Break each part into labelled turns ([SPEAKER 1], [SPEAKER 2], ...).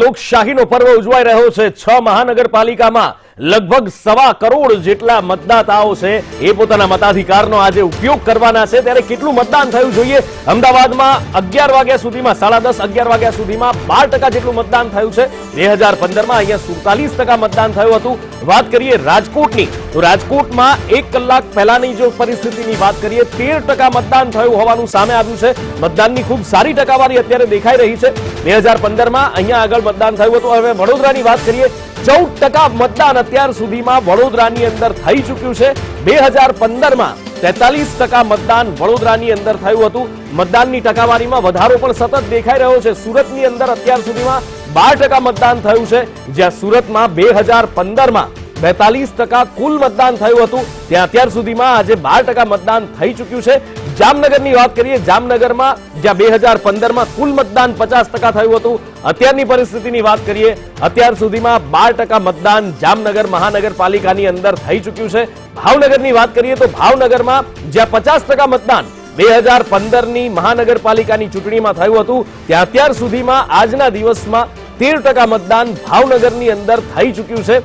[SPEAKER 1] લોકશાહીનો પર્વ ઉજવાઈ રહ્યો છે। 6 મહાનગરપાલિકામાં લગભગ 1.25 કરોડ જેટલા મતદાતાઓ છે એ પોતાના મતાધિકારનો આજે ઉપયોગ કરવાના છે। ત્યારે કેટલું મતદાન થયું જોઈએ? અમદાવાદમાં 11 વાગ્યા સુધીમાં 10:30 11 વાગ્યા સુધીમાં 12% જેટલું મતદાન થયું છે। 2015માં અહીંયા 47% મતદાન થયું હતું। વાત કરીએ રાજકોટની તો રાજકોટમાં 1 કલાક પહેલાની જો પરિસ્થિતિની વાત કરીએ 13% મતદાન થયું હોવાનું સામે આવ્યું છે। મતદાનની ખૂબ સારી ટકાવારી અત્યારે દેખાઈ રહી છે। 2015માં અહીંયા આગળ મતદાન થયું હતું। હવે વડોદરાની વાત કરીએ 14% મતદાન અત્યાર સુધીમાં વડોદરાની અંદર થઈ ચૂક્યું છે। 2015માં 43% મતદાન વડોદરાની અંદર થયું હતું। મતદાનની ટકાવારીમાં વધારો પણ સતત દેખાઈ રહ્યો છે। સુરતની અંદર અત્યાર સુધીમાં 12% મતદાન થયું છે, જ્યાં સુરતમાં 2015માં 42% કુલ મતદાન થયું હતું, ત્યાં અત્યાર સુધીમાં આજે 12% મતદાન થઈ ચૂક્યું છે। જામનગરની વાત કરીએ, જામનગરમાં જ્યાં 2015માં કુલ મતદાન 50% થયું હતું, અત્યારની પરિસ્થિતિની વાત કરીએ અત્યાર સુધીમાં 12% મતદાન જામનગર મહાનગરપાલિકાની અંદર થઈ ચૂક્યું છે। ભાવનગરની વાત કરીએ તો ભાવનગરમાં જ્યાં 50% મતદાન 2015ની મહાનગરપાલિકાની ચૂંટણીમાં થયું હતું, ત્યાં અત્યાર સુધીમાં આજના દિવસમાં 13% મતદાન ભાવનગરની અંદર થઈ ચૂક્યું છે।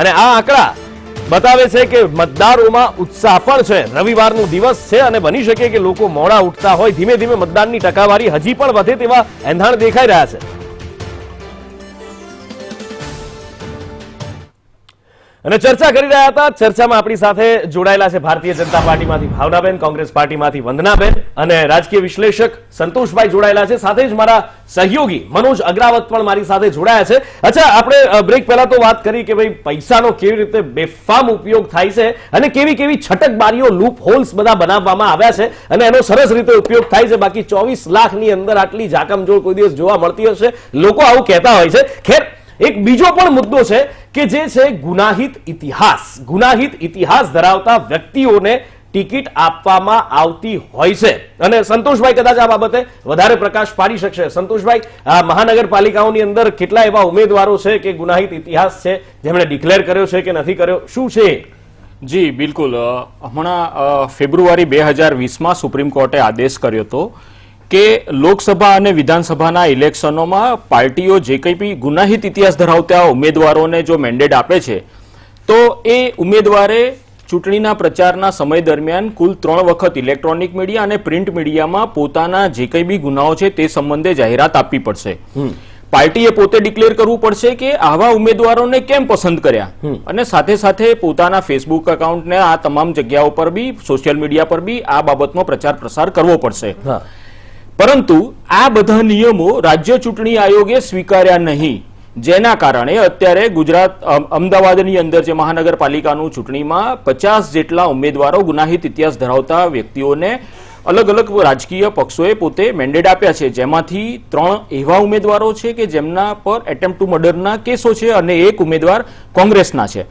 [SPEAKER 1] અને આ આંકડા બતાવે છે કે મતદારોમાં ઉત્સાહ પણ છે। રવિવારનો દિવસ છે અને બની શકે કે લોકો મોડા ઉઠતા હોય। ધીમે ધીમે મતદાનની ટકાવારી હજી પણ વધે તેવા એંધાણ દેખાઈ રહ્યા છે। અને ચર્ચા કરી રહ્યા હતા, ચર્ચામાં આપણી સાથે જોડાયેલા છે ભારતીય જનતા પાર્ટીમાંથી ભાવનાબેન, કોંગ્રેસ પાર્ટીમાંથી વંદનાબેન અને રાજકીય વિશ્લેષક સંતોષભાઈ જોડાયેલા છે। સાથે જ મારા સહયોગી મનોજ અગ્રાવત પણ મારી સાથે જોડાયા છે। અચ્છા, આપણે બ્રેક પહેલા તો વાત કરી કે ભાઈ પૈસાનો કેવી રીતે બેફામ ઉપયોગ થાય છે અને કેવી કેવી છટકબારીઓ, લૂપ હોલ્સ બધા બનાવવામાં આવ્યા છે અને એનો સરસ રીતે ઉપયોગ થાય છે। બાકી 24 લાખની અંદર આટલી જાકમજોળ કોઈ દિવસ જોવા મળતી હશે, લોકો આવું કહેતા હોય છે। ખેર, એક બીજો પણ મુદ્દો છે કે જે છે ગુનાહિત ઇતિહાસ ધરાવતા વ્યક્તિઓને ટિકિટ આપવામાં આવતી હોય છે અને સંતોષભાઈ કદાચ આ બાબતે વધારે પ્રકાશ પાડી શકશે। સંતોષભાઈ, આ મહાનગરપાલિકાઓની અંદર કેટલા એવા ઉમેદવારો છે કે ગુનાહિત ઇતિહાસ છે જેમણે ડિક્લેર કર્યો છે કે નથી કર્યો, શું છે?
[SPEAKER 2] જી બિલકુલ, હમણાં ફેબ્રુઆરી 2020માં સુપ્રીમ કોર્ટે આદેશ કર્યો હતો કે લોકસભા અને વિધાનસભાના ઇલેક્શનોમાં પાર્ટીઓ જે કંઈ બી ગુનાહિત ઇતિહાસ ધરાવતા ઉમેદવારોને જો મેન્ડેટ આપે છે તો એ ઉમેદવારે ચૂંટણીના પ્રચારના સમય દરમિયાન કુલ 3 વખત ઇલેક્ટ્રોનિક મીડિયા અને પ્રિન્ટ મીડિયામાં પોતાના જે કંઈ બી ગુનાઓ છે તે સંબંધે જાહેરાત આપવી પડશે। પાર્ટીએ પોતે ડિક્લેર કરવું પડશે કે આવા ઉમેદવારોને કેમ પસંદ કર્યા અને સાથે સાથે પોતાના ફેસબુક એકાઉન્ટને આ તમામ જગ્યાઓ પર બી, સોશિયલ મીડિયા પર બી આ બાબતનો પ્રચાર પ્રસાર કરવો પડશે। પરંતુ આ બધા નિયમો રાજ્ય ચૂંટણી આયોગે સ્વીકાર્યા નહીં, જેના કારણે અત્યારે ગુજરાત અમદાવાદની અંદર જે મહાનગરપાલિકાનું ચૂંટણીમાં 50 જેટલા ઉમેદવારો ગુનાહિત ઇતિહાસ ધરાવતા વ્યક્તિઓને અલગ અલગ રાજકીય પક્ષોએ પોતે મેન્ડેટ આપ્યા છે, જેમાંથી 3 એવા ઉમેદવારો છે કે જેમના પર એટેમ્પ્ટ ટુ મર્ડરના કેસો છે અને 1 ઉમેદવાર કોંગ્રેસના છે।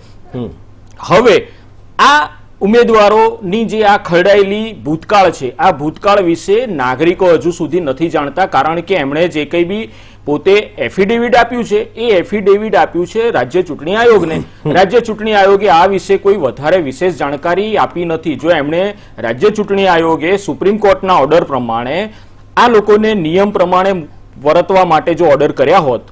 [SPEAKER 2] હવે આ ઉમેદવારોની જે આ ખરડાયેલી ભૂતકાળ છે, આ ભૂતકાળ વિશે નાગરિકો હજુ સુધી નથી જાણતા, કારણ કે એમણે જે કંઈ બી પોતે એફિડેવિટ આપ્યું છે એ એફિડેવિટ આપ્યું છે રાજ્ય ચૂંટણી આયોગને। રાજ્ય ચૂંટણી આયોગે આ વિશે કોઈ વધારે વિશેષ જાણકારી આપી નથી। જો એમણે રાજ્ય ચૂંટણી આયોગે સુપ્રીમ કોર્ટના ઓર્ડર પ્રમાણે આ લોકોને નિયમ પ્રમાણે વર્તવા માટે જો ઓર્ડર કર્યા હોત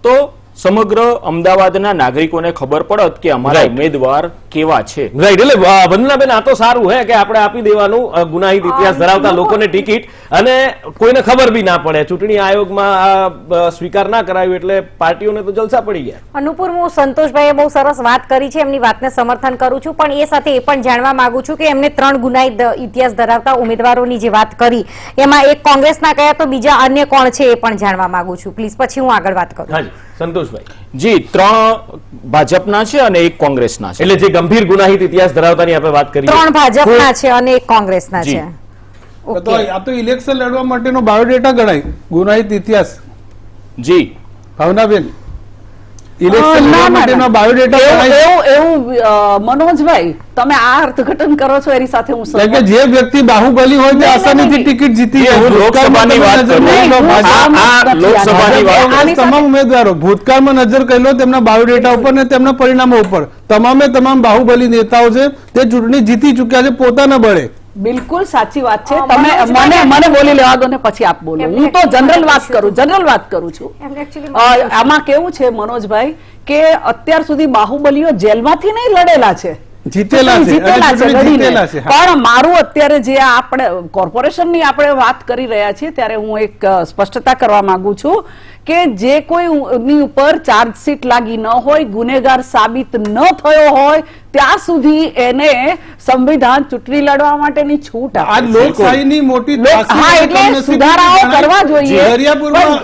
[SPEAKER 2] તો સમગ્ર અમદાવાદના નાગરિકોને ખબર પડત કે અમારા ઉમેદવાર કેવા છે।
[SPEAKER 1] રાઈટ, એટલે વંદનાબેન આ તો સારું હે કે આપણે આપી દેવાનું ગુનાહિત ઇતિહાસ ધરાવતા લોકોને ટિકિટ અને કોઈને ખબર બી ના પડે। ચૂંટણી આયોગમાં સ્વીકાર ના કરાયું એટલે પાર્ટીઓને તો જલસા પડી ગયા।
[SPEAKER 3] અનુપુર, હું સંતોષભાઈએ બહુ સરસ વાત કરી છે, એમની વાતને સમર્થન કરું છું, પણ એ સાથે એ પણ જાણવા માંગુ છું કે એમને 3 ગુનાહિત ઇતિહાસ ધરાવતા ઉમેદવારોની જે વાત કરી એમાં એક કોંગ્રેસના કયા તો બીજા અન્ય કોણ છે એ પણ જાણવા માંગુ છું પ્લીઝ, પછી હું આગળ વાત કરું।
[SPEAKER 1] સંતોષભાઈ
[SPEAKER 2] જી, 3 ભાજપના છે અને 1 કોંગ્રેસના છે,
[SPEAKER 1] એટલે જે ગંભીર ગુનાહિત ઇતિહાસ ધરાવતાની આપણે વાત કરી,
[SPEAKER 3] 3 ભાજપના છે અને 1 કોંગ્રેસના છે।
[SPEAKER 4] આ તો ઇલેક્શન લડવા માટેનો બાયોડેટા ગણાય ગુનાહિત ઇતિહાસ।
[SPEAKER 2] જી
[SPEAKER 4] ભાવનાબેન, ઇલેક્શન લડવા માટેનો બાયોડેટા ગણાય
[SPEAKER 5] એવું મનોજભાઈ તમે આ અર્થઘટન કરો છો એની સાથે હું
[SPEAKER 4] કે જે વ્યક્તિ બાહુબલી હોય તે આસાનીથી ટિકિટ જીતી જાય।
[SPEAKER 2] લોકસભાની વાત કરું,
[SPEAKER 4] તમામ ઉમેદવારો ભૂતકાળમાં નજર કરી લો તેમના બાયોડેટા ઉપર ને તેમના પરિણામો ઉપર, તમામ બાહુબલી નેતાઓ છે તે ચૂંટણી જીતી ચુક્યા છે પોતાના બળે।
[SPEAKER 5] બિલકુલ સાચી વાત છે.
[SPEAKER 3] હા,
[SPEAKER 5] તમે
[SPEAKER 3] મનોજભાઈ-
[SPEAKER 5] મને બોલી લેવા દો ને પછી આપ બોલો.
[SPEAKER 3] એમને
[SPEAKER 5] હું તો
[SPEAKER 3] actually
[SPEAKER 5] જનરલ વાત
[SPEAKER 3] પૂછ્યું
[SPEAKER 5] કરું, જનરલ વાત કરું છું.
[SPEAKER 3] એમને actually
[SPEAKER 5] આમાં કેવું છે મનોજભાઈ કે અત્યાર સુધી બાહુબલીઓ જેલમાંથી નહીં લડેલા છે,
[SPEAKER 4] જીતેલા છે,
[SPEAKER 5] જીતેલા
[SPEAKER 4] અને
[SPEAKER 5] છે,
[SPEAKER 4] ચૂંટણી
[SPEAKER 5] લડીને.
[SPEAKER 4] જીતેલા છે, હા.
[SPEAKER 5] પણ મારું અત્યારે જે આપણે કોર્પોરેશનની આપણે વાત કરી રહ્યા છીએ ત્યારે હું એક સ્પષ્ટતા કરવા માંગુ છું કે જે કોઈની ઉપર ચાર્જશીટ લાગી ન હોય, ગુનેગાર સાબિત ન થયો હોય ત્યાં સુધી એને સંવિધાન ચૂંટણી લડવા માટેની છૂટ
[SPEAKER 4] આ
[SPEAKER 5] આપે છે.
[SPEAKER 4] લોકશાહીની મોટી તાસીર
[SPEAKER 5] હા,
[SPEAKER 4] અને
[SPEAKER 5] એટલે
[SPEAKER 4] કમનસીબી
[SPEAKER 5] સુધારાઓ
[SPEAKER 4] જણાય.
[SPEAKER 5] કરવા જોઈએ.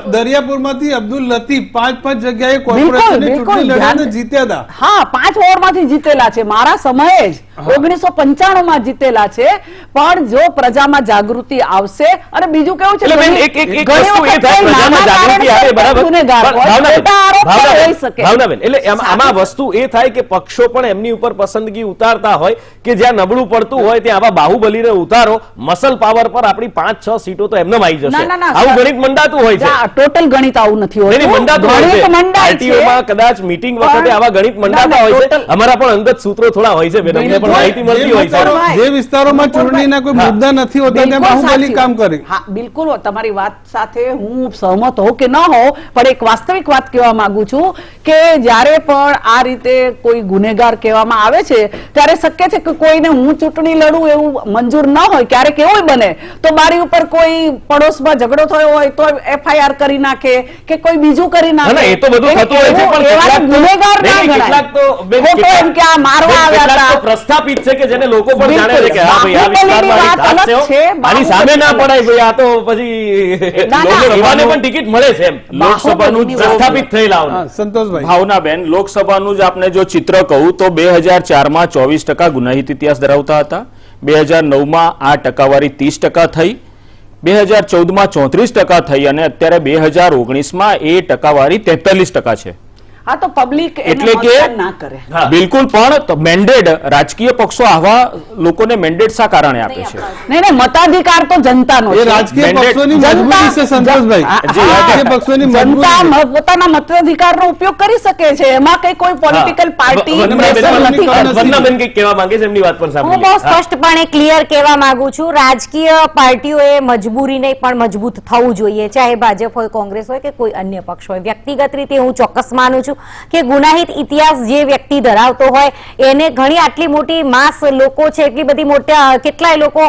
[SPEAKER 4] દરિયાપુરમાંથી અબ્દુલ લતીફ પાંચ જગ્યાએ
[SPEAKER 5] બિલકુલ,
[SPEAKER 4] કોર્પોરેશનની
[SPEAKER 5] બિલકુલ,
[SPEAKER 4] ચૂંટણી લડ્યા અને
[SPEAKER 5] ધ્યાન-
[SPEAKER 4] જીત્યા હતા.
[SPEAKER 5] હા, 5 વોર્ડમાંથી જીતેલા છે મારા સમયે જ 1995 માં જીતેલા છે. પણ જો પ્રજામાં જાગૃતિ આવશે અને બીજું કેવું છે
[SPEAKER 1] એટલે બેન,
[SPEAKER 5] ઘણી-
[SPEAKER 1] એક
[SPEAKER 5] ઘણી
[SPEAKER 1] વસ્તુ એ
[SPEAKER 5] વખત
[SPEAKER 1] થાય,
[SPEAKER 5] કોઈ
[SPEAKER 1] પ્રજામાં
[SPEAKER 5] નાના
[SPEAKER 1] જાગૃતિ આવે,
[SPEAKER 5] કારણસર
[SPEAKER 1] બરાબર.
[SPEAKER 5] ગુનેગાર હોય,
[SPEAKER 1] ભાવનાબેન,
[SPEAKER 5] ખોટા આરોપ પણ
[SPEAKER 1] ભાવનાબેન,
[SPEAKER 5] હોઈ શકે.
[SPEAKER 1] ભાવનાબેન, એટલે આમાં વસ્તુ એ થાય કે પક્ષો પણ એમની ઉપર પસંદગી ઉતારતા હોય કે જ્યાં નબળું પડતું હોય ત્યાં આવા બાહુબલીને ઉતારો, મસલ પાવર પર આપણી 5-6 સીટો તો એમને આવી જશે.
[SPEAKER 5] ના, ના,
[SPEAKER 1] આવું
[SPEAKER 5] સર.
[SPEAKER 1] ગણિત મંડાતું હોય છે.
[SPEAKER 5] ટોટલ ગણિત આવું નથી
[SPEAKER 1] નહીં, નહીં,
[SPEAKER 5] હોતું.
[SPEAKER 1] મંડાતું હોય છે.
[SPEAKER 5] ગણિત મંડાય છે.
[SPEAKER 1] પાર્ટીઓમાં કદાચ મીટિંગ વખતે
[SPEAKER 5] પણ-
[SPEAKER 1] આવા ગણિત મંડાતા
[SPEAKER 5] ના,
[SPEAKER 1] હોય છે.
[SPEAKER 5] total-
[SPEAKER 1] અમારા પણ અંગત સૂત્રો થોડા હોય છે બેન, અમને પણ
[SPEAKER 5] બિલકુલ.
[SPEAKER 1] માહિતી મળતી હોય છે.
[SPEAKER 4] જે વિસ્તારોમાં ચૂંટણીના કોઈ મુદ્દા નથી હોતા ત્યાં
[SPEAKER 5] બિલકુલ
[SPEAKER 4] બાહુબલી
[SPEAKER 5] સાચી
[SPEAKER 4] કામ
[SPEAKER 5] વાત.
[SPEAKER 4] કરે.
[SPEAKER 5] હા, બિલકુલ તમારી વાત સાથે હું સહમત હોઉં કે ન હોઉં, પણ એક વાસ્તવિક વાત કહેવા માંગુ છું કે જ્યારે પણ આ રીતે કોઈ ગુનેગાર કહેવામાં આવે છે ત્યારે શક્ય છે કે કોઈને હું ચૂંટણી લડું એવું મંજૂર ન હોય. ક્યારેક એવું બને તો મારી ઉપર કોઈ પડોશમાં ઝઘડો થયો હોય તો FIR કરી નાખે કે કોઈ બીજું કરી
[SPEAKER 1] ના, ના,
[SPEAKER 5] નાખે.
[SPEAKER 1] એ તો બધું થતું હોય છે, પણ
[SPEAKER 5] એવા
[SPEAKER 1] કેટલાક તો-
[SPEAKER 5] ગુનેગાર ના
[SPEAKER 1] નહીં, નહીં, કેટલાક તો
[SPEAKER 5] ગણાય.
[SPEAKER 1] બેન,
[SPEAKER 5] ખોટો એમ કે આ મારવા
[SPEAKER 1] બેન,
[SPEAKER 5] આવ્યા
[SPEAKER 1] કેટલાક તો
[SPEAKER 5] હતા.
[SPEAKER 1] પ્રસ્થાપિત છે કે જેને લોકો પણ જાણે છે કે હા ભાઈ આ
[SPEAKER 5] બાહુબલીની
[SPEAKER 1] વિસ્તારમાં
[SPEAKER 5] વાત
[SPEAKER 1] આવી ધાક
[SPEAKER 5] અલગ
[SPEAKER 1] છે,
[SPEAKER 5] છે,
[SPEAKER 1] આની સામે ના
[SPEAKER 5] બાહુબલી
[SPEAKER 1] પડાય ભાઈ, આ તો પછી
[SPEAKER 5] ના, ના.
[SPEAKER 1] એવાને પણ ટિકિટ મળે છે એમ.
[SPEAKER 2] લોકસભાનું
[SPEAKER 5] બાહુબલીની
[SPEAKER 2] જો-
[SPEAKER 1] પ્રસ્થાપિત થયેલાઓને.
[SPEAKER 4] હા, સંતોષભાઈ
[SPEAKER 2] ભાવનાબેન, લોકસભાનું જ આપને જો ચિત્ર કહું તો 2004માં 24% ગુનાહિત ઇતિહાસ ધરાવતા હતા, 2009માં આ ટકાવારી 30% થઈ, 2014માં 34% થઈ અને અત્યારે 2019માં એ ટકાવારી 43% છે.
[SPEAKER 5] હા, તો પબ્લિક
[SPEAKER 2] એટલે કે-
[SPEAKER 5] ના કરે.
[SPEAKER 1] હા.
[SPEAKER 2] બિલકુલ, પણ મેન્ડેટ રાજકીય પક્ષો આવા લોકોને મેન્ડેટ શા કારણે આપે છે?
[SPEAKER 5] નહીં, નહીં, મતાધિકાર તો જનતાનો
[SPEAKER 4] એ
[SPEAKER 5] છે.
[SPEAKER 4] રાજકીય
[SPEAKER 2] Mandate-
[SPEAKER 4] પક્ષોની
[SPEAKER 5] જનતા-
[SPEAKER 4] મજબૂરી છે સંતોષભાઈ.
[SPEAKER 5] જી,
[SPEAKER 4] રાજકીય પક્ષોની મજબૂરી છે.
[SPEAKER 5] જનતા પોતાના મતાધિકારનો ઉપયોગ કરી શકે છે. એમાં કઈ કોઈ પોલિટિકલ પાર્ટી
[SPEAKER 1] વંદનાબેન
[SPEAKER 5] પ્રેશર નથી
[SPEAKER 4] પણ-
[SPEAKER 5] કરતી.
[SPEAKER 1] વંદનાબેન કંઈક કહેવા માંગે છે, એમની વાત પણ
[SPEAKER 3] હું
[SPEAKER 1] સાંભળી
[SPEAKER 3] બહુ
[SPEAKER 1] લઈએ. હા.
[SPEAKER 3] સ્પષ્ટપણે ક્લિયર કહેવા માંગુ છું, રાજકીય પાર્ટીઓએ મજબૂરી નહીં પણ મજબૂત થવું જોઈએ, ચાહે ભાજપ હોય, કોંગ્રેસ હોય કે કોઈ અન્ય પક્ષ હોય. વ્યક્તિગત રીતે હું ચોક્કસ માનું છું કે ગુનાહિત ઇતિહાસ જે વ્યક્તિ ધરાવતો હોય એને ઘણી આટલી મોટી માસ લોકો છે, એટલી બધી મોટા કેટલાય લોકો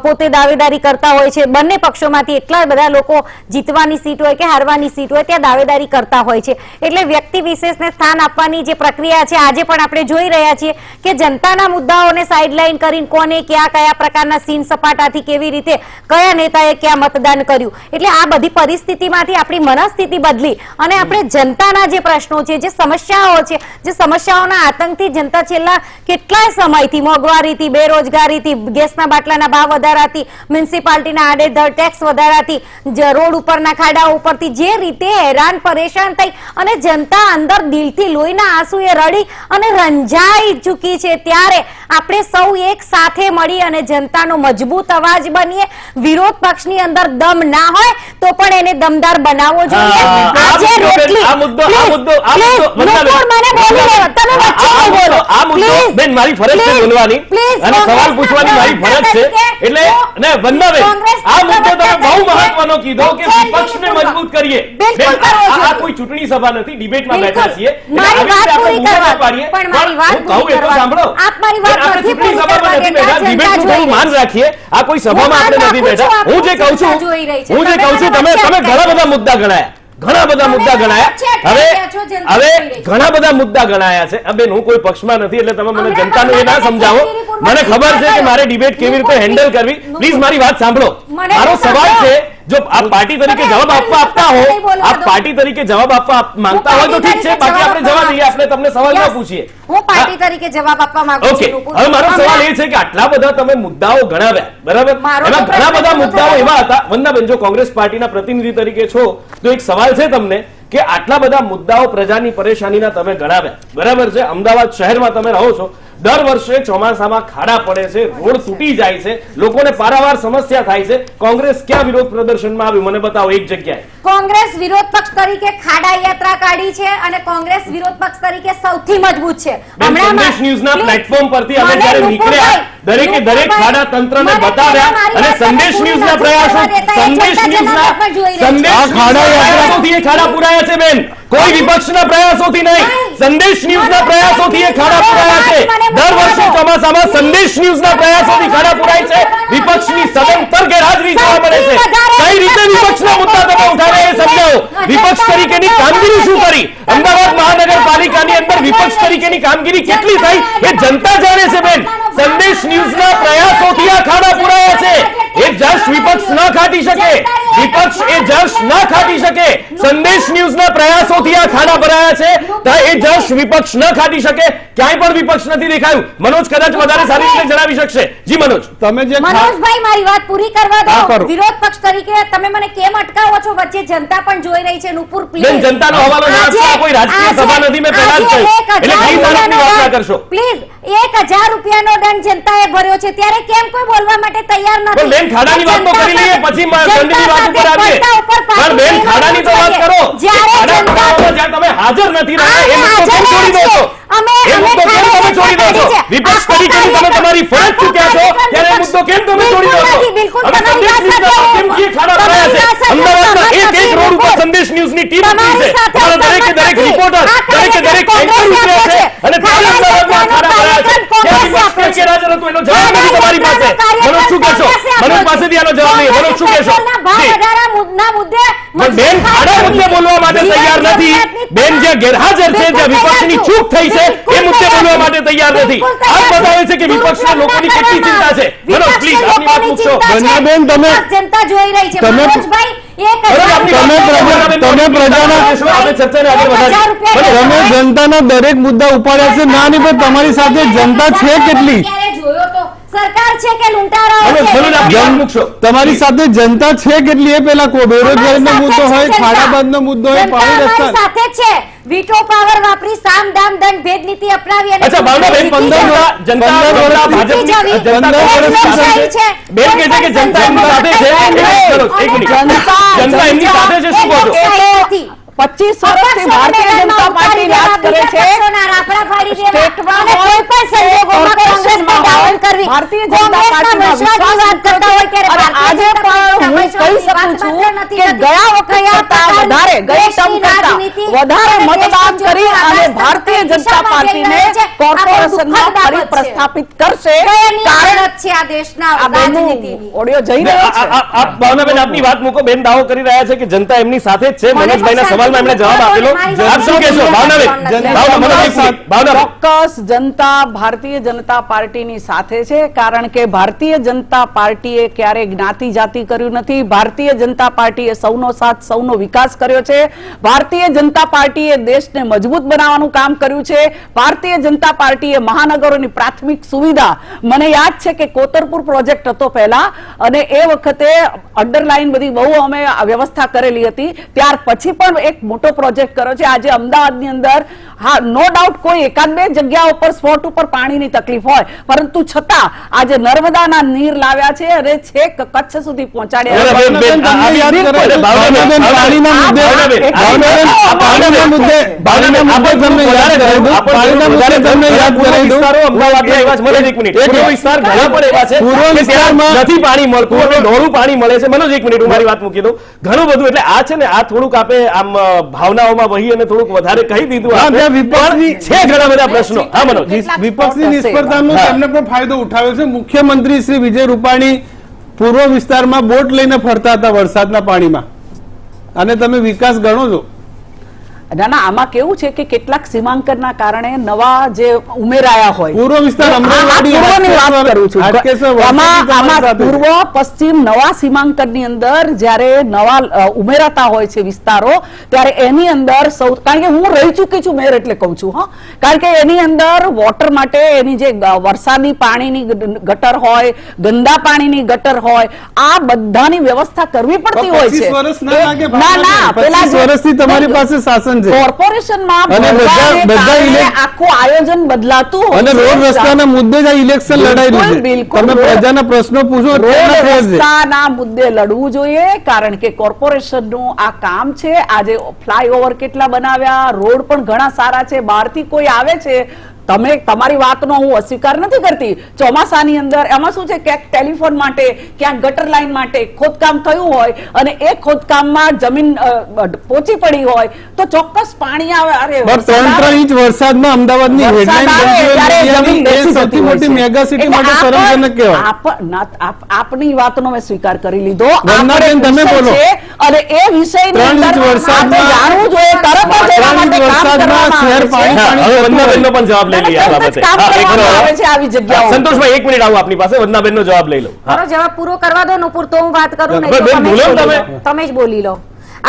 [SPEAKER 3] પોતે દાવેદારી કરતા હોય છે, બંને પક્ષોમાંથી એટલા બધા લોકો જીતવાની સીટ હોય કે હારવાની સીટ હોય ત્યાં દાવેદારી કરતા હોય છે. એટલે વ્યક્તિ વિશેષને સ્થાન આપવાની જે પ્રક્રિયા છે આજે પણ આપણે જોઈ રહ્યા છીએ કે જનતાના મુદ્દાઓને સાઇડલાઇન કરીને કોને ક્યાં કયા પ્રકારના સીન સપાટાથી કેવી રીતે કયા નેતાએ ક્યાં મતદાન કર્યું, એટલે આ બધી પરિસ્થિતિમાંથી આપણી મનસ્થિતિ બદલી અને આપણે જનતાના જે પ્રશ્નો છે, જે સમસ્યાઓ છે, જે સમસ્યાઓના આતંકથી જનતા છેલ્લા કેટલાય સમયથી મોંઘવારીથી, બેરોજગારીથી, ગેસના બાટલાના ભાવ વધારાથી, મ્યુનિસિપાલિટીના આડેધડ ટેક્સ વધારાથી, રોડ ઉપરના ખાડાઓ ઉપરથી જે રીતે હેરાન પરેશાન થઈ અને જનતા અંદર દિલથી લોહીના આંસુએ રડી અને રંજાઈ ચૂકી છે, ત્યારે આપણે સૌ એક સાથે મળી અને જનતાનો મજબૂત અવાજ બનીએ. વિરોધ પક્ષની અંદર દમ ના હોય તો પણ એને દમદાર બનાવવો જોઈએ.
[SPEAKER 1] હા,
[SPEAKER 3] આજે રોટલી
[SPEAKER 1] આ મુદ્દો
[SPEAKER 3] Please, નુપુર, મને બોલી લેવા. તમે વચ્ચે નહીં બોલો.
[SPEAKER 1] આ મુદ્દો
[SPEAKER 3] Please,
[SPEAKER 1] બેન મારી ફરજ છે
[SPEAKER 3] please,
[SPEAKER 1] બોલવાની
[SPEAKER 3] please,
[SPEAKER 1] અને સવાલ
[SPEAKER 3] કોંગ્રેસના
[SPEAKER 1] પૂછવાની મારી ફરજ છે.
[SPEAKER 3] તરીકે
[SPEAKER 1] એટલે
[SPEAKER 3] હું
[SPEAKER 1] ને વંદનાબેન,
[SPEAKER 3] કોંગ્રેસના
[SPEAKER 1] આ મુદ્દો તમે બહુ
[SPEAKER 3] તરીકે
[SPEAKER 1] મહત્વનો કીધો કે
[SPEAKER 3] હું
[SPEAKER 1] વિપક્ષને
[SPEAKER 3] બોલવા.
[SPEAKER 1] મજબૂત કરીએ.
[SPEAKER 3] બિલકુલ
[SPEAKER 1] બેન,
[SPEAKER 3] કરવો
[SPEAKER 1] આ
[SPEAKER 3] જોઈએ.
[SPEAKER 1] કોઈ ચૂંટણી સભા નથી, ડિબેટમાં
[SPEAKER 3] બિલકુલ.
[SPEAKER 1] બેઠા છીએ. એટલે
[SPEAKER 3] મારી
[SPEAKER 1] આવી રીતે
[SPEAKER 3] વાત
[SPEAKER 1] આપણે
[SPEAKER 3] પૂરી
[SPEAKER 1] મુદ્દા
[SPEAKER 3] કરવા.
[SPEAKER 1] ના પાડીએ.
[SPEAKER 3] પણ મારી વાત
[SPEAKER 1] હું કહું
[SPEAKER 3] પૂરી
[SPEAKER 1] એ તો
[SPEAKER 3] કરવા.
[SPEAKER 1] સાંભળો.
[SPEAKER 3] આપ મારી વાત
[SPEAKER 1] બેન, આપણે
[SPEAKER 3] નથી
[SPEAKER 1] ચૂંટણી
[SPEAKER 3] પૂરી
[SPEAKER 1] સભામાં
[SPEAKER 3] કરવા
[SPEAKER 1] નથી
[SPEAKER 3] દેતા.
[SPEAKER 1] બેઠા, ડિબેટનું
[SPEAKER 3] જનતા
[SPEAKER 1] થોડું
[SPEAKER 3] જોઈ
[SPEAKER 1] માન
[SPEAKER 3] રહી છે.
[SPEAKER 1] રાખીએ. આ કોઈ સભામાં
[SPEAKER 3] માન
[SPEAKER 1] આપણે નથી
[SPEAKER 3] રાખું
[SPEAKER 1] બેઠા.
[SPEAKER 3] છું,
[SPEAKER 1] હું જે કહું છું,
[SPEAKER 3] જનતા જોઈ રહી છે.
[SPEAKER 1] હું જે
[SPEAKER 3] તમે
[SPEAKER 1] કહું છું,
[SPEAKER 3] મને
[SPEAKER 1] તમે
[SPEAKER 3] વચ્ચે
[SPEAKER 1] ઘણા બધા
[SPEAKER 3] અટકાવી
[SPEAKER 1] મુદ્દા ગણાયા, ઘણા બધા
[SPEAKER 3] તમે
[SPEAKER 1] મુદ્દા
[SPEAKER 3] મને
[SPEAKER 1] ગણાયા.
[SPEAKER 3] વચ્ચે અટકાવી રહ્યા છો, જનતા
[SPEAKER 1] હવે
[SPEAKER 3] જોઈ રહી છે.
[SPEAKER 1] ઘણા બધા મુદ્દા ગણાયા છે. બેન, હું કોઈ પક્ષમાં નથી એટલે તમે મને
[SPEAKER 3] હમણાં
[SPEAKER 1] જનતાનું એ ના
[SPEAKER 3] તમે
[SPEAKER 1] સમજાવો.
[SPEAKER 3] ચૂંટણીપૂર્વક
[SPEAKER 1] મને ખબર છે કે મારે ડિબેટ કેવી રીતે હેન્ડલ કરવી. પ્લીઝ મારી વાત સાંભળો.
[SPEAKER 3] મને
[SPEAKER 1] મારો
[SPEAKER 3] તો
[SPEAKER 1] સવાલ
[SPEAKER 3] સાંભળો.
[SPEAKER 1] છે, જો આપ પાર્ટી તરીકે
[SPEAKER 3] તમે
[SPEAKER 1] જવાબ આપવા આપતા હો,
[SPEAKER 3] નહીં બોલવા
[SPEAKER 1] આપ
[SPEAKER 3] દો.
[SPEAKER 1] પાર્ટી તરીકે જવાબ આપવા માંગતા હોય તો
[SPEAKER 3] હું
[SPEAKER 1] ઠીક છે,
[SPEAKER 3] પાર્ટી
[SPEAKER 1] બાકી આપણે
[SPEAKER 3] તરીકે
[SPEAKER 1] જવા દઈએ, આપણે તમને સવાલ ન
[SPEAKER 3] Yes.
[SPEAKER 1] પૂછીએ.
[SPEAKER 3] હું પાર્ટી
[SPEAKER 1] હા.
[SPEAKER 3] તરીકે જવાબ આપવા માંગુ
[SPEAKER 1] ઓકે,
[SPEAKER 3] છું, નુપુર.
[SPEAKER 1] હવે મારો સવાલ
[SPEAKER 3] હમણાં-
[SPEAKER 1] એ છે કે આટલા બધા તમે મુદ્દાઓ ગણાવ્યા, બરાબર?
[SPEAKER 3] મારો
[SPEAKER 1] એમાં
[SPEAKER 3] તો
[SPEAKER 1] ઘણા
[SPEAKER 3] પ્રશ્ન
[SPEAKER 1] બધા
[SPEAKER 3] પૂરો
[SPEAKER 1] મુદ્દાઓ
[SPEAKER 3] થયો.
[SPEAKER 1] એવા હતા. વંદનાબેન, જો કોંગ્રેસ પાર્ટીના પ્રતિનિધિ તરીકે છો તો એક સવાલ છે તમને કે આટલા બધા મુદ્દાઓ પ્રજાની પરેશાનીના તમે ગણાવ્યા, બરાબર છે? અમદાવાદ શહેરમાં તમે રહો છો દર વર્ષે ચોમાસામાં ખાડા પડે છે, રોડ તૂટી જાય છે, લોકોને પારાવાર સમસ્યા થાય છે. કોંગ્રેસ ક્યાં વિરોધ પ્રદર્શનમાં આવ્યું? મને બતાવો એક જગ્યાએ.
[SPEAKER 3] કોંગ્રેસ વિરોધ પક્ષ તરીકે ખાડા યાત્રા કાઢી છે અને કોંગ્રેસ વિરોધ પક્ષ તરીકે સૌથી મજબૂત છે.
[SPEAKER 1] બેન, સંદેશ ન્યૂઝના પ્લેટફોર્મ પરથી અમે જ્યારે નીકળ્યા દરેકે દરેક ખાડા તંત્રને બતાવ્યા અને સંદેશ ન્યૂઝના પ્રયાસોથી એ ખાડા પુરાયા છે બેન, કોઈ વિપક્ષના પ્રયાસોથી નહીં. સંદેશ ન્યૂઝના પ્રયાસોથી એ ખાડા પુરાયા છે. દર વર્ષે ચોમાસામાં સંદેશ ન્યૂઝના પ્રયાસોથી ખાડા પુરાય છે. વિપક્ષની સદંતર ગેરહાજરી જોવા મળે છે. કઈ રીતે વિપક્ષના મુદ્દા તમે ઉઠાવ્યા એ સમજાવો. વિપક્ષ તરીકેની કામગીરી શું કરી? અમદાવાદ મહાનગરપાલિકાની અંદર વિપક્ષ તરીકેની કામગીરી કેટલી થઈ એ જનતા જાણે છે બેન. સંદેશ ન્યૂઝના પ્રયાસોથી આ ખાડા પુરાયા છે. એ જશ વિપક્ષ ન ખાટી શકે, વિપક્ષ એ જશ ન ખાટી શકે. સંદેશ ન્યૂઝના પ્રયાસોથી આ ખાડા ભરાયા છે તો એ જશ વિપક્ષ ન ખાટી શકે. ક્યાંય પણ વિપક્ષ નથી દેખાયું. મનોજ કદાચ વધારે સારી રીતે જણાવી શકશે. જી મનોજ.
[SPEAKER 4] તમે જે
[SPEAKER 3] મનોજભાઈ મારી વાત પૂરી કરવા
[SPEAKER 4] હા,
[SPEAKER 3] દો.
[SPEAKER 4] કરો.
[SPEAKER 3] વિરોધ પક્ષ તરીકે તમે મને કેમ અટકાવો છો? વચ્ચે જનતા પણ જોઈ રહી છે. નુપુર
[SPEAKER 1] બેન,
[SPEAKER 3] પ્લીઝ
[SPEAKER 1] જનતાનો હવાલો ના આપશો. આ કોઈ રાજકીય સભા નથી. મેં પહેલા જ કહ્યું. એટલે કઈ તારીખની વાત ના કરશો.
[SPEAKER 3] પ્લીઝ 1000 રૂપિયાનો દંડ જનતાએ ભર્યો છે ત્યારે કેમ કોઈ બોલવા માટે તૈયાર નથી?
[SPEAKER 1] પણ બેન, ખાડાની વાત તો કરી લઈએ, પછી દંડની વાત ઉપર આવીએ. પણ બેન, ખાડાની તો વાત કરો. ખાડા પુરાવામાં જ્યાં તમે હાજર નથી રહ્યા એ મુદ્દો કેમ છોડી દો છો? એ મુદ્દો કેમ તમે છોડી દો છો? વિપક્ષ તરીકેની તમે તમારી ફરજ ચૂક્યા છો ત્યારે એ મુદ્દો કેમ તમે છોડી દો છો? હવે સંદેશ ન્યૂઝના માધ્યમથી એ ખાડા ભરાયા છે. અમદાવાદના એક રોડ ઉપર સંદેશ ન્યૂઝની ટીમ ઉતરી છે. તમારા દરેકે દરેક રિપોર્ટર, દરેકે દરેક એન્કર ઉતર્યા છે અને ત્યારે અમદાવાદમાં ખાડા ભરાયા છે. ક્યાં વિપક્ષ કે ગેરહાજર હતું એનો જવાબ નથી તમારી પાસે. મનોજ શું કહેશો? મનોજ પાસેથી આનો જવાબ નહીં. મનોજ શું કહેશો? પણ બેન, ખાડા મુદ્દે બોલવા માટે તૈયાર નથી. બેન, જે ગેરહાજર છે, જે વિપક્ષની ચૂક થઈ છે એ મુદ્દે બોલવા માટે તૈયાર નથી. આ બતાવે છે કે વિપક્ષના લોકોની કેટલી ચિંતા છે. મનોજ પ્લીઝ આપની વાત મૂકશો.
[SPEAKER 4] ગંગાબેન, તમે
[SPEAKER 3] જનતા જોઈ રહી છે.
[SPEAKER 4] તમે-
[SPEAKER 3] મનોજભાઈ, એક
[SPEAKER 1] બરાબર, આપની વાત
[SPEAKER 4] તમે પ્રજાના-
[SPEAKER 1] આપણે ચર્ચાને આગળ વધારીએ.
[SPEAKER 4] તમે જનતાના દરેક મુદ્દા ઉપાડ્યા છે. ના નહીં, પણ તમારી સાથે જનતા છે કેટલી?
[SPEAKER 3] ક્યારે જોયો તો સરકાર છે કે લૂંટારાઓ
[SPEAKER 1] મનોજ,
[SPEAKER 3] છે?
[SPEAKER 1] મનોજ, આપની વાત મૂકશો.
[SPEAKER 4] તમારી સાથે જનતા છે કેટલી એ પેલા કહો. બેરોજગારીનો મુદ્દો હોય, ખાડાબાદનો મુદ્દો હોય, પાણી
[SPEAKER 3] અમારી
[SPEAKER 4] રસ્તા.
[SPEAKER 3] સાથે જ છે. વીટો પાવર વાપરી સામ દામ દંડ ભેદ નીતિ અપનાવી અને
[SPEAKER 1] અચ્છા, ભાવનાબેન, 15 જનતા ભાજપની જનતા કોંગ્રેસ સાથે છે. બેન કહે છે કે જનતા એમની સાથે છે. એક મિનિટ. જનતા એમની સાથે છે, શું કહો છો?
[SPEAKER 5] 25 વર્ષથી ભારતીય જનતા પાર્ટી રાજ કરે છે. સ્ટેટમાં હોય, કોર્પોરેશનમાં હોય, ભારતીય જનતા પાર્ટીમાં વિશ્વાસ કરતા હોય ત્યારે આજે પણ હું કહી શકું છું કે ગયા વખત કરતા વધારે, ગઈ ટર્મ કરતા વધારે મતદાન કરી અને ભારતીય જનતા પાર્ટીને કોર્પોરેશનમાં ફરી પ્રસ્થાપિત કરશે. કારણ
[SPEAKER 3] છે આ દેશના
[SPEAKER 5] આ બેનનું
[SPEAKER 3] રાજનીતિની.
[SPEAKER 5] ઓડિયો જઈ રહ્યો છે.
[SPEAKER 1] આપ ભાવનાબેન, આપની વાત મૂકો. બેન દાવો કરી રહ્યા છે કે જનતા એમની સાથે જ છે. મનોજભાઈના સવાલમાં એમણે જવાબ આપેલો. આપ શું કહેશો ભાવનાબેન? ભાવના,
[SPEAKER 5] ચોક્કસ જનતા ભારતીય જનતા પાર્ટીની સાથે છે. કારણ કે ભારતીય જનતા પાર્ટીએ ક્યારે જ્ઞાતિ જાતિ કર્યું નથી. ભારતીય જનતા પાર્ટીએ સૌનો સાથ, સૌનો વિકાસ કર્યો છે. ભારતીય જનતા પાર્ટીએ દેશને મજબૂત બનાવવાનું કામ કર્યું છે. ભારતીય જનતા પાર્ટીએ મહાનગરોની પ્રાથમિક સુવિધા, મને યાદ છે કે કોતરપુર પ્રોજેક્ટ હતો પહેલા અને એ વખતે અંડરલાઈન બધી બહુ અમે વ્યવસ્થા કરેલી હતી. ત્યાર પછી પણ એક મોટો પ્રોજેક્ટ કર્યો છે. આજે અમદાવાદની અંદર હા, નો ડાઉટ કોઈ એકાદ બે જગ્યા ઉપર સ્પોટ ઉપર પાણીની તકલીફ હોય, પરંતુ છતાં આજે નર્મદાના નીર લાવ્યા છે અને છેક કચ્છ સુધી પહોંચાડ્યા છે.
[SPEAKER 1] નથી પાણી મળતું અને ડોળું પાણી મળે છે. મનોજ, એક મિનિટ, હું મારી વાત મૂકી દઉં. ઘણું બધું એટલે આ છે ને, આ થોડુંક આપે આમ ભાવનાઓમાં વહી અને થોડુંક વધારે કહી દીધું આપે.
[SPEAKER 4] વિપક્ષની-
[SPEAKER 1] પણ છે ઘણા બધા પ્રશ્નો. હા મનોજ.
[SPEAKER 4] વિપક્ષની નિષ્ફળતાનો તેમને પણ ફાયદો ઉઠાવ્યો છે. મુખ્યમંત્રી શ્રી વિજય રૂપાણી પૂર્વ વિસ્તારમાં બોટ લઈને ફરતા હતા વરસાદના પાણીમાં, અને તમે વિકાસ ગણો છો.
[SPEAKER 5] ના ના, આમાં કેવું છે કે કેટલાક સીમાંકનના કારણે નવા જે ઉમેરાયા હોય,
[SPEAKER 4] પૂર્વ વિસ્તાર અમરાઈવાડી,
[SPEAKER 5] પૂર્વની વાત કરું છું.
[SPEAKER 4] હાટકેશ્વર, વરસાદી
[SPEAKER 5] આમાં
[SPEAKER 4] તમારી સાથે.
[SPEAKER 5] પૂર્વ પશ્ચિમ નવા સીમાંકનની અંદર જ્યારે નવા ઉમેરાતા હોય છે વિસ્તારો, ત્યારે એની અંદર સૌ, કારણ કે હું રહી ચૂકી છું મેયર એટલે કહું છું, હા, કારણ કે એની અંદર વોટર માટે એની જે વરસાદી પાણીની ગટર હોય, ગંદા પાણીની ગટર હોય, આ બધાની વ્યવસ્થા કરવી પડતી હોય છે.
[SPEAKER 4] 25 વર્ષ ના લાગે
[SPEAKER 5] ના ના,
[SPEAKER 4] 25 વર્ષથી તમારી પાસે શાસન છે
[SPEAKER 5] કોર્પોરેશનમાં
[SPEAKER 4] અને બધા
[SPEAKER 5] કારણે આખું આયોજન બદલાતું હોય
[SPEAKER 4] અને
[SPEAKER 5] છે.
[SPEAKER 4] રોડ રસ્તાના મુદ્દે જ આ ઇલેક્શન લડાઈ રહ્યું છે.
[SPEAKER 5] બિલકુલ.
[SPEAKER 4] તમે પ્રજાના પ્રશ્નો પૂછો
[SPEAKER 5] રોડ
[SPEAKER 4] તેના ફેર છે.
[SPEAKER 5] રસ્તાના મુદ્દે લડવું જોઈએ, કારણ કે કોર્પોરેશનનું આ કામ છે. આજે ફ્લાયઓવર કેટલા બનાવ્યા, રોડ પણ ઘણા સારા છે. બહારથી કોઈ આવે છે, તમે તમારી વાતનો હું અસ્વીકાર નથી કરતી. ચોમાસાની અંદર એમાં શું છે, ક્યાંક ટેલિફોન માટે, ક્યાંક ગટર લાઈન માટે ખોદકામ થયું હોય અને એ ખોદકામમાં જમીન પોચી પડી હોય તો ચોક્કસ પાણી આવે. અરે
[SPEAKER 4] પણ 3-3 ઇંચ વરસાદમાં અમદાવાદની
[SPEAKER 5] વરસાદ
[SPEAKER 4] headline
[SPEAKER 5] આવે
[SPEAKER 4] બનતી હોય
[SPEAKER 5] ત્યારે
[SPEAKER 4] દુનિયાની
[SPEAKER 5] જમીન
[SPEAKER 4] એ
[SPEAKER 5] બેસી
[SPEAKER 4] સૌથી
[SPEAKER 5] જતી હોય
[SPEAKER 4] મોટી
[SPEAKER 5] છે.
[SPEAKER 4] મેગા સિટી
[SPEAKER 5] એટલે
[SPEAKER 4] માટે શરમજનક કહેવાય.
[SPEAKER 5] આપની વાતનો મેં સ્વીકાર કરી લીધો.
[SPEAKER 4] વંદનાબેન, તમે
[SPEAKER 5] વિષય
[SPEAKER 4] બોલો.
[SPEAKER 5] છે અને એ વિષયની
[SPEAKER 4] 3 ઇંચ
[SPEAKER 5] અંદર
[SPEAKER 4] વરસાદમાં-
[SPEAKER 5] આપણે જાણવું જોઈએ, તરત જ એના
[SPEAKER 4] 3 ઇંચ
[SPEAKER 5] માટે કામ
[SPEAKER 4] વરસાદમાં
[SPEAKER 5] કરવામાં
[SPEAKER 4] શહેર
[SPEAKER 5] આવે છે.
[SPEAKER 4] પાણી-
[SPEAKER 1] હા, હવે વંદનાબેનનો પણ જવાબ લઈ લઈએ આ
[SPEAKER 5] તરત જ
[SPEAKER 1] બાબતે.
[SPEAKER 5] કામ
[SPEAKER 1] હા, એક
[SPEAKER 5] કરવામાં આવે
[SPEAKER 1] મિનિટ.
[SPEAKER 5] છે આવી જગ્યાઓ.
[SPEAKER 1] સંતોષભાઈ, 1 મિનિટ આવું આપની પાસે. વંદનાબેનનો જવાબ લઈ લો. હા.
[SPEAKER 3] મારો જવાબ પૂરો કરવા દો નુપુર, તો હું વાત કરું. નહીં તો
[SPEAKER 1] બેન,
[SPEAKER 3] તમે જ
[SPEAKER 1] બોલો
[SPEAKER 3] બોલી
[SPEAKER 1] તમે.
[SPEAKER 3] લો. તમે જ બોલી લો.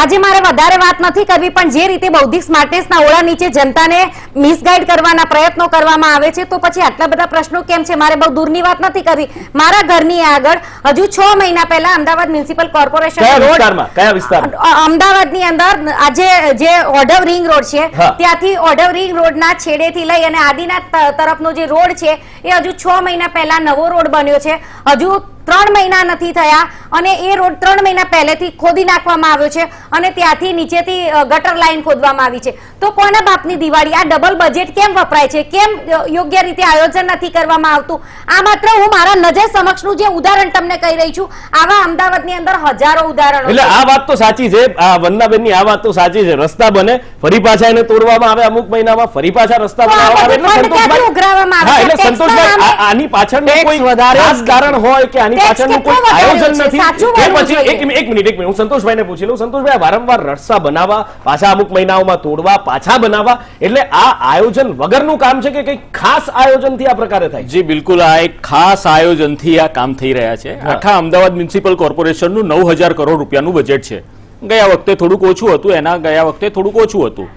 [SPEAKER 3] આજે મારે વધારે વાત નથી કરવી, પણ જે રીતે બૌદ્ધિક સ્માર્ટનેસના ઓળા નીચે જનતાને મિસગાઈડ કરવાના પ્રયત્નો કરવામાં આવે છે, તો પછી આટલા બધા પ્રશ્નો કેમ છે? મારે બહુ દૂરની વાત નથી કરવી. મારા ઘરની આગળ હજુ 6 મહિના પહેલા અમદાવાદ મ્યુનિસિપલ કોર્પોરેશન
[SPEAKER 1] કયા
[SPEAKER 3] રોડ
[SPEAKER 1] વિસ્તારમાં? કયા વિસ્તારમાં?
[SPEAKER 3] અમદાવાદની અંદર આજે જે ઓઢવ રિંગ રોડ છે,
[SPEAKER 1] હા.
[SPEAKER 3] ત્યાંથી ઓઢવ રિંગ રોડના છેડેથી લઈ અને આદિનાથ તરફનો જે રોડ છે એ હજુ 6 મહિના પહેલા નવો રોડ બન્યો છે. હજુ 3 મહિના નથી થયા અને એ રોડ 3 મહિના પહેલેથી ખોદી નાખવામાં આવ્યો છે અને ત્યાંથી નીચેથી ગટર લાઈન ખોદવામાં આવી છે. તો કોના બાપની દિવાળી? આ ડબલ બજેટ કેમ વપરાય છે? કેમ યોગ્ય રીતે આયોજન નથી કરવામાં આવતું? આ માત્ર હું મારા નજર સમક્ષનું જે ઉદાહરણ તમને કહી રહી છું. આવા અમદાવાદની અંદર હજારો ઉદાહરણો
[SPEAKER 1] એટલે
[SPEAKER 3] છે.
[SPEAKER 1] આ વાત તો સાચી છે. આ વંદનાબેનની આ વાત તો સાચી છે. રસ્તા બને, ફરી પાછા એને તોડવામાં આવે અમુક મહિનામાં, ફરી પાછા રસ્તા
[SPEAKER 3] તો આ
[SPEAKER 1] બનાવવામાં આવે.
[SPEAKER 3] બધું ફંડ ક્યાંથી ઉઘરાવવામાં આવે
[SPEAKER 1] હા,
[SPEAKER 3] છે?
[SPEAKER 1] એટલે
[SPEAKER 3] ટેક્સના
[SPEAKER 1] સંતોષભાઈ,
[SPEAKER 3] નામે.
[SPEAKER 1] આની પાછળનું
[SPEAKER 5] ટેક્સ
[SPEAKER 1] કોઈ
[SPEAKER 5] વધારે
[SPEAKER 1] ખાસ કારણ હોય કે આની
[SPEAKER 3] ટેક્સ
[SPEAKER 1] પાછળનું
[SPEAKER 3] કેટલો
[SPEAKER 1] કોઈ
[SPEAKER 3] વધાર્યો
[SPEAKER 1] આયોજન
[SPEAKER 3] છે?
[SPEAKER 1] નથી
[SPEAKER 3] સાચું
[SPEAKER 1] કે
[SPEAKER 3] બોલવું
[SPEAKER 1] પછી
[SPEAKER 3] જોઈએ.
[SPEAKER 1] એક મિનિટ હું સંતોષભાઈને પૂછી લઉં. સંતોષભાઈ, આ વારંવાર રસ્તા બનાવવા, પાછા અમુક મહિનાઓમાં તોડવા, પાછા બનાવવા, એટલે આ આયોજન વગરનું કામ છે કે કંઈક ખાસ આયોજનથી આ પ્રકારે થાય?
[SPEAKER 2] જી બિલકુલ, આ એક ખાસ આયોજનથી આ કામ થઈ રહ્યા છે. આખા અમદાવાદ મ્યુનિસિપલ કોર્પોરેશનનું 9,000 કરોડ રૂપિયાનું બજેટ છે. ગયા વખતે થોડુંક ઓછું હતું, એના ગયા વખતે થોડુંક ઓછું હતું,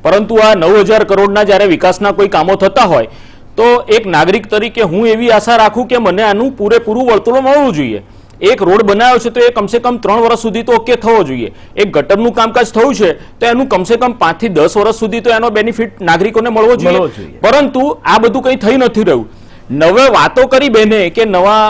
[SPEAKER 2] પરંતુ આ 9,000 કરોડના જ્યારે વિકાસના કોઈ કામો થતા હોય તો એક નાગરિક તરીકે હું એવી આશા રાખું કે મને આનું પૂરેપૂરું વળતર મળવું જોઈએ. એક રોડ બનાવ્યો છે તો એ કમસે કમ 3 વર્ષ સુધી તો ઓકે થવો જોઈએ. એક ગટરનું કામકાજ થયું છે તો એનું કમસે કમ 5 થી 10 વર્ષ સુધી તો એનો બેનિફિટ નાગરિકોને મળવો
[SPEAKER 1] મળવો
[SPEAKER 2] જોઈએ.
[SPEAKER 1] જોઈએ.
[SPEAKER 2] પરંતુ આ બધું કંઈ થઈ નથી રહ્યું. નવે વાતો કરી બેને કે નવા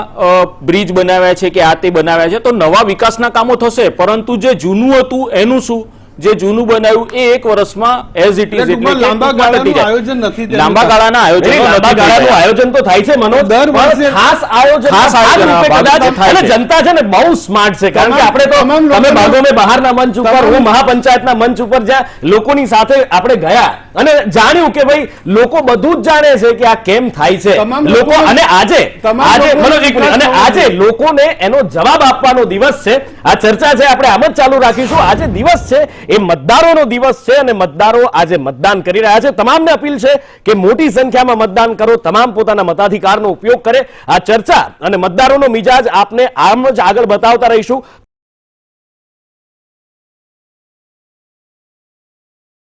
[SPEAKER 2] બ્રિજ બનાવ્યા છે કે આ તે બનાવ્યા છે, તો નવા વિકાસના કામો થશે, પરંતુ જે જૂનું હતું એનું શું? જે જૂનું બનાવ્યું એ 1 વર્ષમાં એઝ ઇટ ઇઝ
[SPEAKER 4] એટલે ટૂંકમાં લાંબા ગાળાનું આયોજન નથી તેનું.
[SPEAKER 2] લાંબા ગાળાના આયોજનો
[SPEAKER 1] નહીં, લાંબા
[SPEAKER 2] નથી
[SPEAKER 1] ગાળાનું
[SPEAKER 2] થયા.
[SPEAKER 1] આયોજન તો થાય છે મનોજ,
[SPEAKER 4] દર
[SPEAKER 1] પણ
[SPEAKER 4] વર્ષે
[SPEAKER 1] ખાસ આયોજન
[SPEAKER 2] ખાસ આયોજન
[SPEAKER 1] કદાચ
[SPEAKER 2] થાય
[SPEAKER 1] અને
[SPEAKER 2] છે.
[SPEAKER 1] જનતા છે ને બહુ સ્માર્ટ છે, કારણ કે આપણે તો
[SPEAKER 4] તમામ
[SPEAKER 1] તમે
[SPEAKER 4] લોકોને-
[SPEAKER 1] ભાગોમે બહારના મંચ ઉપર,
[SPEAKER 4] તમામ-
[SPEAKER 1] હું મહાપંચાયતના મંચ ઉપર જ્યાં લોકોની સાથે આપણે ગયા અને જાણ્યું કે ભાઈ લોકો બધું જ જાણે છે કે આ કેમ થાય છે.
[SPEAKER 4] તમામ
[SPEAKER 1] લોકો
[SPEAKER 4] લોકોને-
[SPEAKER 1] અને આજે
[SPEAKER 4] તમામ લોકોને
[SPEAKER 1] મનોજ, એક મિનિટ, અને
[SPEAKER 4] વિકાસ
[SPEAKER 1] આજે લોકોને એનો જવાબ આપવાનો દિવસ છે. આ ચર્ચા છે આપણે આમ જ ચાલુ રાખીશું. આજે દિવસ છે એ મતદારોનો દિવસ છે અને મતદારો આજે મતદાન કરી રહ્યા છે. તમામને અપીલ છે કે મોટી સંખ્યામાં મતદાન કરો, તમામ પોતાના મતાધિકારનો ઉપયોગ કરે. આ ચર્ચા અને મતદારોનો મિજાજ આપને આમ જ આગળ બતાવતા રહીશું.